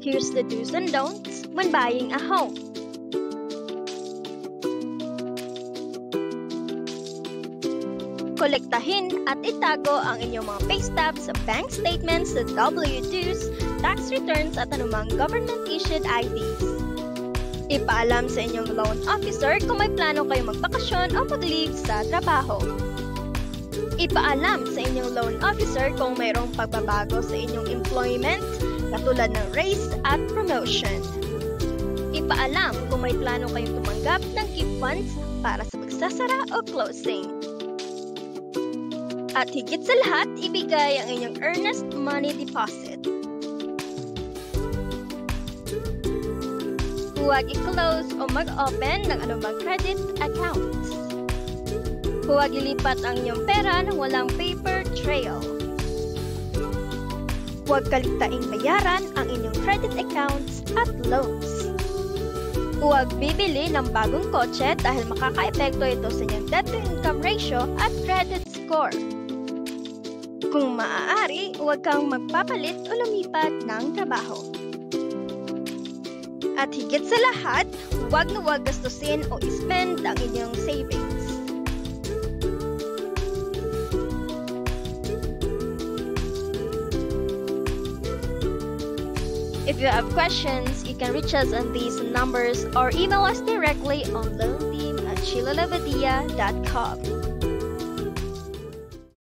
Here's the do's and don'ts when buying a home. Kolektahin at itago ang inyong mga pay stubs, bank statements, W-2s, tax returns at anumang government-issued IDs. Ipaalam sa inyong loan officer kung may plano kayong magbakasyon o mag-leave sa trabaho. Ipaalam sa inyong loan officer kung mayroong pagbabago sa inyong employment, katulad ng raise at promotion. Ipaalam kung may plano kayong tumanggap ng gift funds para sa pagsasara o closing. At higit sa lahat, ibigay ang inyong earnest money deposit. Huwag i-close o mag-open ng anumang credit accounts. Huwag ilipat ang inyong pera nang walang paper trail. Huwag kaligtaing bayaran ang inyong credit accounts at loans. Huwag bibili ng bagong kotse dahil makaka-epekto ito sa inyong debt-to-income ratio at credit score. Kung maaari, huwag kang magpapalit o lumipat ng trabaho. At higit sa lahat, huwag na huwag gastusin o i-spend ang inyong savings. If you have questions, you can reach us on these numbers or email us directly on loanteam@shilalabadia.com.